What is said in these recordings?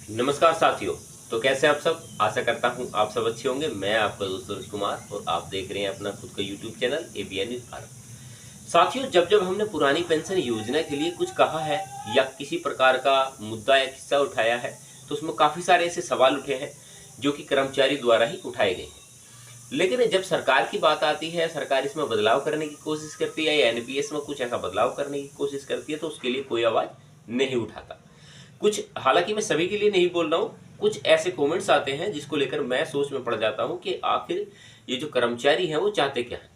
नमस्कार साथियों। तो कैसे आप सब? आशा करता हूं आप सब अच्छे होंगे। मैं आपका दोस्त सूरज कुमार और आप देख रहे हैं अपना खुद का YouTube channel ABN news Bharat. साथियों, जब जब हमने पुरानी पेंशन योजना के लिए कुछ कहा है या किसी प्रकार का मुद्दा या किस्सा उठाया है, तो उसमें काफ़ी सारे ऐसे सवाल उठे हैं जो कि कर्मचारी द्वारा ही उठाए गए हैं। लेकिन जब सरकार की बात आती है, सरकार इसमें बदलाव करने की कोशिश करती है या एनपीएस में कुछ ऐसा बदलाव करने की कोशिश करती है, तो उसके लिए कोई आवाज़ नहीं उठाता। कुछ, हालांकि मैं सभी के लिए नहीं बोल रहा हूँ, कुछ ऐसे कमेंट्स आते हैं जिसको लेकर मैं सोच में पड़ जाता हूँ कि आखिर ये जो कर्मचारी हैं वो चाहते क्या हैं।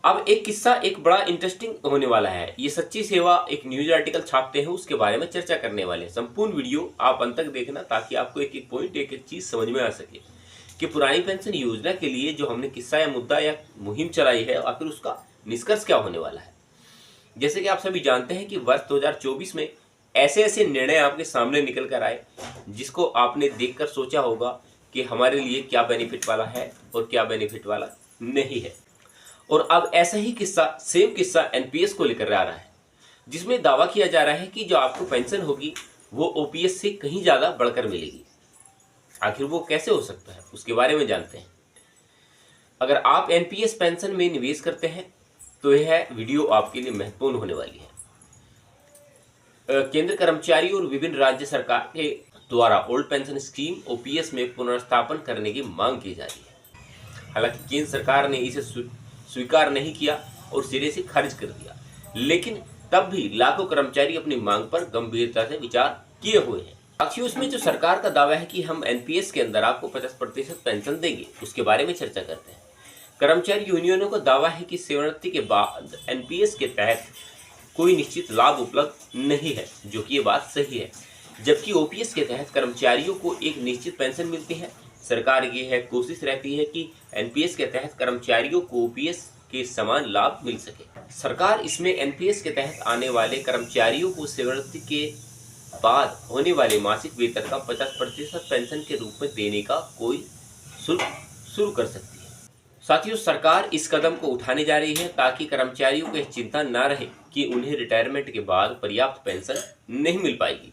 अब एक किस्सा एक बड़ा इंटरेस्टिंग होने वाला है। ये सच्ची सेवा एक न्यूज आर्टिकल छापते हैं, उसके बारे में चर्चा करने वाले हैं। संपूर्ण वीडियो आप अंत तक देखना ताकि आपको एक एक पॉइंट, एक एक चीज समझ में आ सके कि पुरानी पेंशन योजना के लिए जो हमने किस्सा या मुद्दा या मुहिम चलाई है, आखिर उसका निष्कर्ष क्या होने वाला है। जैसे कि आप सभी जानते हैं कि वर्ष 2024 में ऐसे ऐसे निर्णय आपके सामने निकल कर आए जिसको आपने देखकर सोचा होगा कि हमारे लिए क्या बेनिफिट वाला है और क्या बेनिफिट वाला नहीं है। और अब ऐसा ही किस्सा, सेम किस्सा एनपीएस को लेकर आ रहा है, जिसमें दावा किया जा रहा है कि जो आपको पेंशन होगी वो ओपीएस से कहीं ज़्यादा बढ़कर मिलेगी। आखिर वो कैसे हो सकता है, उसके बारे में जानते हैं। अगर आप एनपीएस पेंशन में निवेश करते हैं तो यह वीडियो आपके लिए महत्वपूर्ण होने वाली है। केंद्र कर्मचारी और विभिन्न राज्य सरकार के द्वारा ओल्ड पेंशन स्कीम ओपीएस में पुनर्स्थापन करने की मांग की जा रही है। हालांकि केंद्र सरकार ने इसे स्वीकार नहीं किया और सिरे से खारिज कर दिया, लेकिन तब भी लाखों कर्मचारी अपनी मांग पर गंभीरता से विचार किए हुए हैं। साथियों, इसमें जो सरकार का दावा है कि हम एनपीएस के अंदर आपको 50% पेंशन देंगे, उसके बारे में चर्चा करते हैं। कर्मचारी यूनियनों का दावा है कि सेवानिवृत्ति के बाद एनपीएस के तहत कोई निश्चित लाभ उपलब्ध नहीं है, जो कि ये बात सही है। जबकि ओपीएस के तहत कर्मचारियों को एक निश्चित पेंशन मिलती है। सरकार की है कोशिश रहती है कि एनपीएस के तहत कर्मचारियों को ओपीएस के समान लाभ मिल सके। सरकार इसमें एनपीएस के तहत आने वाले कर्मचारियों को सेवानिवृत्ति के बाद होने वाले मासिक वेतन का 50% पेंशन के रूप में देने का कोई शुल्क शुरू कर सकती है। साथियों, सरकार इस कदम को उठाने जा रही है ताकि कर्मचारियों को चिंता ना रहे कि उन्हें रिटायरमेंट के बाद पर्याप्त पेंशन नहीं मिल पाएगी।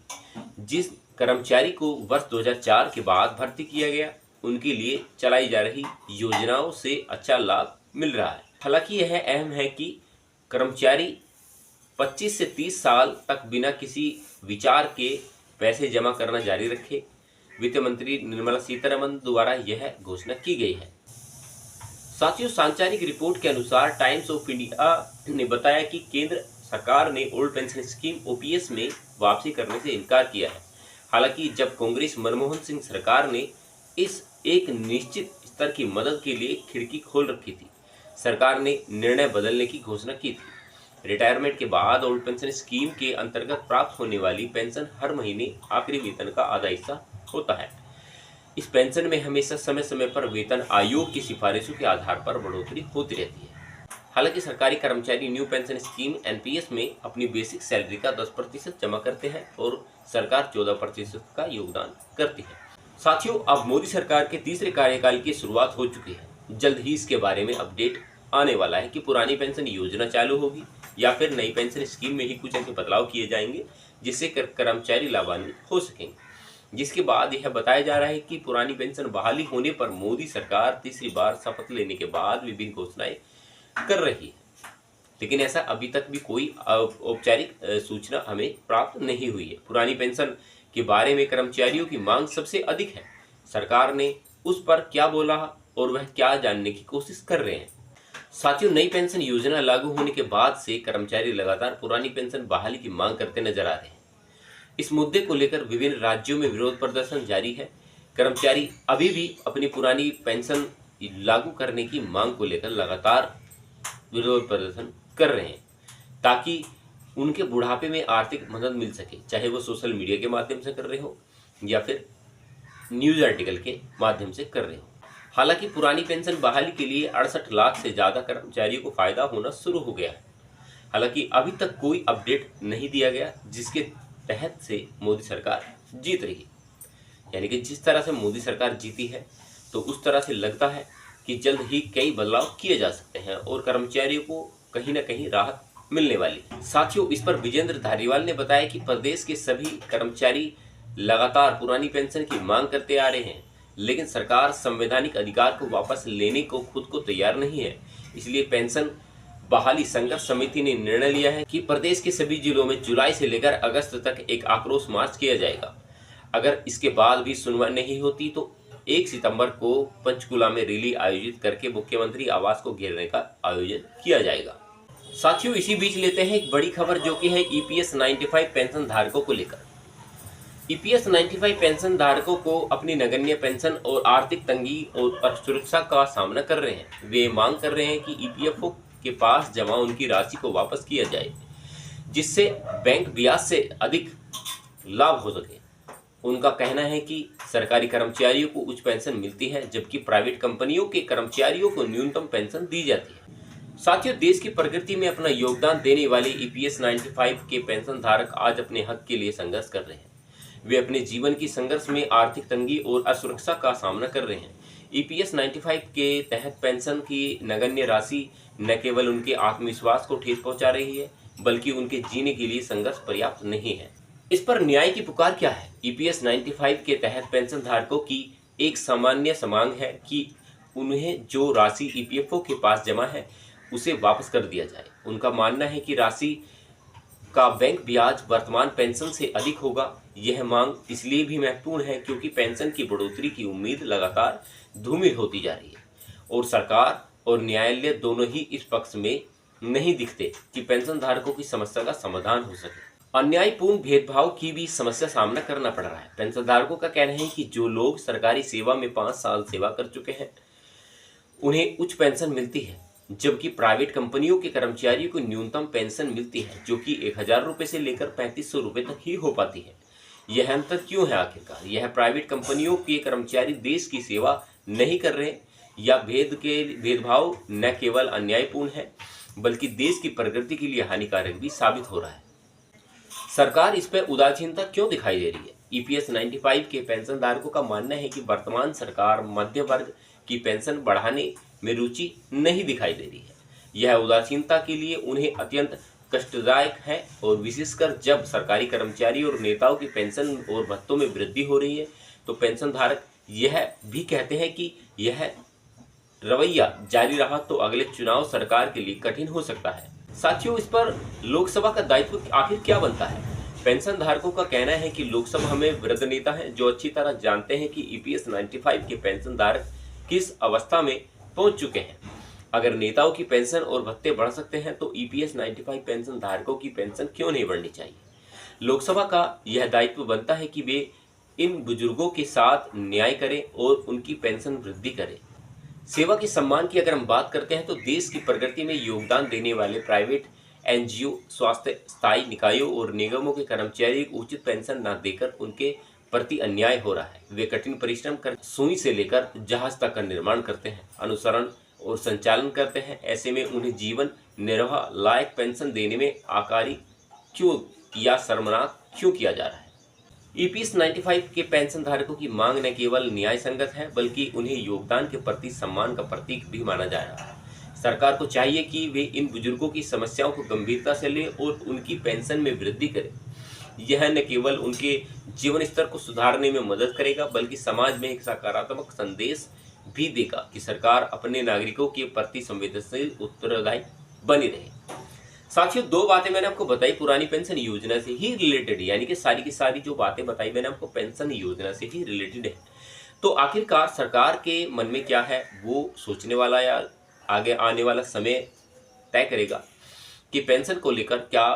जिस कर्मचारी को वर्ष 2004 के बाद भर्ती किया गया, उनके लिए चलाई जा रही योजनाओं से अच्छा लाभ मिल रहा है। हालांकि यह अहम है कि कर्मचारी 25 से 30 साल तक बिना किसी विचार के पैसे जमा करना जारी रखे। वित्त मंत्री निर्मला सीतारमण द्वारा यह घोषणा की गई है। साथियों, सांचारिक रिपोर्ट के अनुसार टाइम्स ऑफ इंडिया ने बताया कि केंद्र सरकार ने ओल्ड पेंशन स्कीम ओपीएस में वापसी करने से इनकार किया है। हालांकि जब कांग्रेस मनमोहन सिंह सरकार ने इस एक निश्चित स्तर की मदद के लिए खिड़की खोल रखी थी, सरकार ने निर्णय बदलने की घोषणा की थी। रिटायरमेंट के बाद ओल्ड पेंशन स्कीम के अंतर्गत प्राप्त होने वाली पेंशन हर महीने आखिरी वेतन का आधा हिस्सा होता है। इस पेंशन में हमेशा समय समय पर वेतन आयोग की सिफारिशों के आधार पर बढ़ोतरी होती रहती है। हालांकि सरकारी कर्मचारी न्यू पेंशन स्कीम एनपीएस में अपनी बेसिक सैलरी का 10% जमा करते हैं और सरकार 14% का योगदान करती है। साथियों, अब मोदी सरकार के तीसरे कार्यकाल की शुरुआत हो चुकी है। जल्द ही इसके बारे में अपडेट आने वाला है कि पुरानी पेंशन योजना चालू होगी या फिर नई पेंशन स्कीम में ही कुछ ऐसे बदलाव किए जाएंगे जिससे कर्मचारी लाभान्वित हो सकेंगे। जिसके बाद यह बताया जा रहा है कि पुरानी पेंशन बहाली होने पर मोदी सरकार तीसरी बार शपथ लेने के बाद विभिन्न घोषणाएं कर रही है, लेकिन ऐसा अभी तक भी कोई औपचारिक सूचना हमें प्राप्त नहीं हुई है। पुरानी पेंशन के बारे में कर्मचारियों की मांग सबसे अधिक है। सरकार ने उस पर क्या बोला और वह क्या जानने की कोशिश कर रहे हैं। साथियों, नई पेंशन योजना लागू होने के बाद से कर्मचारी लगातार पुरानी पेंशन बहाली की मांग करते नजर आ रहे हैं। इस मुद्दे को लेकर विभिन्न राज्यों में विरोध प्रदर्शन जारी है। कर्मचारी अभी भी अपनी पुरानी पेंशन लागू करने की मांग को लेकर लगातार विरोध प्रदर्शन कर रहे हैं ताकि उनके बुढ़ापे में आर्थिक मदद मिल सके, चाहे वो सोशल मीडिया के माध्यम से कर रहे हो या फिर न्यूज आर्टिकल के माध्यम से कर रहे हो। हालांकि पुरानी पेंशन बहाली के लिए 68 लाख से ज़्यादा कर्मचारियों को फायदा होना शुरू हो गया है। हालांकि अभी तक कोई अपडेट नहीं दिया गया जिसके तहत से मोदी सरकार जीत रही है। यानी कि जिस तरह से मोदी सरकार जीती है तो उस तरह से लगता है कि जल्द ही कई बदलाव किए जा सकते हैं और कर्मचारियों को कहीं ना कहीं राहत मिलने वाली है। साथियों, इस पर विजेंद्र धारीवाल ने बताया कि प्रदेश के सभी कर्मचारी लगातार पुरानी पेंशन की मांग करते आ रहे हैं, लेकिन सरकार संवैधानिक अधिकार को वापस लेने को खुद को तैयार नहीं है। इसलिए पेंशन बहाली संघर्ष समिति ने निर्णय लिया है कि प्रदेश के सभी जिलों में जुलाई से लेकर अगस्त तक एक आक्रोश मार्च किया जाएगा। अगर इसके बाद भी सुनवाई नहीं होती तो 1 सितंबर को पंचकुला में रैली आयोजित करके मुख्यमंत्री आवास को घेरने का आयोजन किया जाएगा। साथियों, इसी बीच लेते हैं एक बड़ी खबर जो कि है ईपीएस 95 पेंशन धारकों को लेकर। ईपीएस 95 पेंशन धारकों को अपनी नगण्य पेंशन और आर्थिक तंगी और असुरक्षा का सामना कर रहे हैं। वे मांग कर रहे हैं कि ईपीएफओ के पास जमा उनकी राशि को वापस किया जाए, जिससे बैंक ब्याज से अधिक लाभ हो सके। उनका कहना है कि सरकारी कर्मचारियों को उच्च पेंशन मिलती है, जबकि प्राइवेट कंपनियों के कर्मचारियों को न्यूनतम पेंशन दी जाती है। साथियों, देश की प्रगति में अपना योगदान देने वाले ईपीएस 95 के पेंशन धारक आज अपने हक के लिए संघर्ष कर रहे हैं। वे अपने जीवन की संघर्ष में आर्थिक तंगी और असुरक्षा का सामना कर रहे हैं। ईपीएस 95 के तहत पेंशन की नगण्य राशि न केवल उनके आत्मविश्वास को ठेस पहुंचा रही है, बल्कि उनके जीने के लिए संघर्ष पर्याप्त नहीं है। इस पर न्याय की पुकार क्या है? ईपीएस 95 के तहत पेंशन धारकों की एक सामान्य मांग है कि उन्हें जो राशि ईपीएफओ के पास जमा है उसे वापस कर दिया जाए। उनका मानना है कि राशि का बैंक ब्याज वर्तमान पेंशन से अधिक होगा। यह मांग इसलिए भी महत्वपूर्ण है क्योंकि पेंशन की बढ़ोतरी की उम्मीद लगातार धूमिल होती जा रही है और सरकार और न्यायालय दोनों ही इस पक्ष में नहीं दिखते कि पेंशन धारकों की समस्या का समाधान हो सके। अन्यायपूर्ण भेदभाव की भी समस्या सामना करना पड़ रहा है। पेंशन धारकों का कहना है कि जो लोग सरकारी सेवा में 5 साल सेवा कर चुके हैं उन्हें उच्च पेंशन मिलती है, जबकि प्राइवेट कंपनियों के कर्मचारियों को न्यूनतम पेंशन मिलती है, जो कि 1000 रुपये से लेकर 3500 रुपये तक ही हो पाती है। यह अंतर क्यों है आखिरकार? यह प्राइवेट कंपनियों के कर्मचारी देश की सेवा नहीं कर रहे या भेदभाव न केवल अन्यायपूर्ण है बल्कि देश की प्रगति के लिए हानिकारक भी साबित हो रहा है। सरकार इस पर उदासीनता क्यों दिखाई दे रही है? ईपीएस 95 के पेंशन धारकों का मानना है कि वर्तमान सरकार मध्य वर्ग की पेंशन बढ़ाने में रुचि नहीं दिखाई दे रही है। यह उदासीनता के लिए उन्हें अत्यंत कष्टदायक है और विशेषकर जब सरकारी कर्मचारी और नेताओं की पेंशन और भत्तों में वृद्धि हो रही है तो पेंशन धारक यह भी कहते हैं कि यह रवैया जारी रहा तो अगले चुनाव सरकार के लिए कठिन हो सकता है। साथियों, इस पर लोकसभा का दायित्व आखिर क्या बनता है? पेंशन धारकों का कहना है कि लोकसभा में वृद्ध नेता हैं जो अच्छी तरह जानते हैं कि ईपीएस 95 के पेंशन धारक किस अवस्था में पहुंच चुके हैं। अगर नेताओं की पेंशन और भत्ते बढ़ सकते हैं तो ईपीएस 95 पेंशन धारकों की पेंशन क्यों नहीं बढ़नी चाहिए? लोकसभा का यह दायित्व बनता है कि वे इन बुजुर्गों के साथ न्याय करें और उनकी पेंशन वृद्धि करें। सेवा के सम्मान की अगर हम बात करते हैं तो देश की प्रगति में योगदान देने वाले प्राइवेट एनजीओ, स्वास्थ्य स्थायी निकायों और निगमों के कर्मचारियों को उचित पेंशन न देकर उनके प्रति अन्याय हो रहा है। वे कठिन परिश्रम कर सुई से लेकर जहाज तक का निर्माण करते हैं, अनुसरण और संचालन करते हैं। ऐसे में उन्हें जीवन निर्वाह लायक पेंशन देने में आकारी क्यों या शर्मनाक क्यों किया जा रहा है? ईपीएस 95 के पेंशन धारकों की मांग न केवल न्याय संगत है बल्कि उन्हें योगदान के प्रति सम्मान का प्रतीक भी माना जा रहा है। सरकार को चाहिए कि वे इन बुजुर्गों की समस्याओं को गंभीरता से लें और उनकी पेंशन में वृद्धि करें। यह न केवल उनके जीवन स्तर को सुधारने में मदद करेगा बल्कि समाज में एक सकारात्मक संदेश भी देगा कि सरकार अपने नागरिकों के प्रति संवेदनशील उत्तरदायी बनी रहे। साथियों, 2 बातें मैंने आपको बताई पुरानी पेंशन योजना से ही रिलेटेड, यानी कि सारी की सारी जो बातें बताई मैंने आपको पेंशन योजना से ही रिलेटेड है। तो आखिरकार सरकार के मन में क्या है वो सोचने वाला या आगे आने वाला समय तय करेगा कि पेंशन को लेकर क्या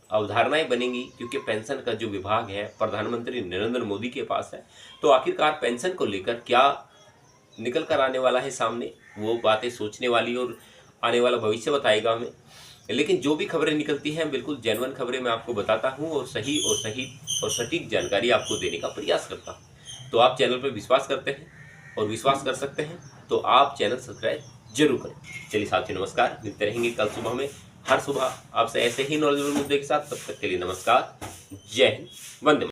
अवधारणाएं बनेंगी, क्योंकि पेंशन का जो विभाग है प्रधानमंत्री नरेंद्र मोदी के पास है। तो आखिरकार पेंशन को लेकर क्या निकल कर आने वाला है सामने, वो बातें सोचने वाली और आने वाला भविष्य बताएगा हमें। लेकिन जो भी खबरें निकलती हैं बिल्कुल जेन्युइन खबरें मैं आपको बताता हूं और सही और सटीक जानकारी आपको देने का प्रयास करता हूं। तो आप चैनल पर विश्वास करते हैं और विश्वास कर सकते हैं तो आप चैनल सब्सक्राइब जरूर करें। चलिए साथियों, नमस्कार। मिलते रहेंगे कल सुबह में, हर सुबह आपसे ऐसे ही नॉलेजेबल मुद्दे के साथ। तब तक के लिए नमस्कार, जय हिंद, वंदे मातरम।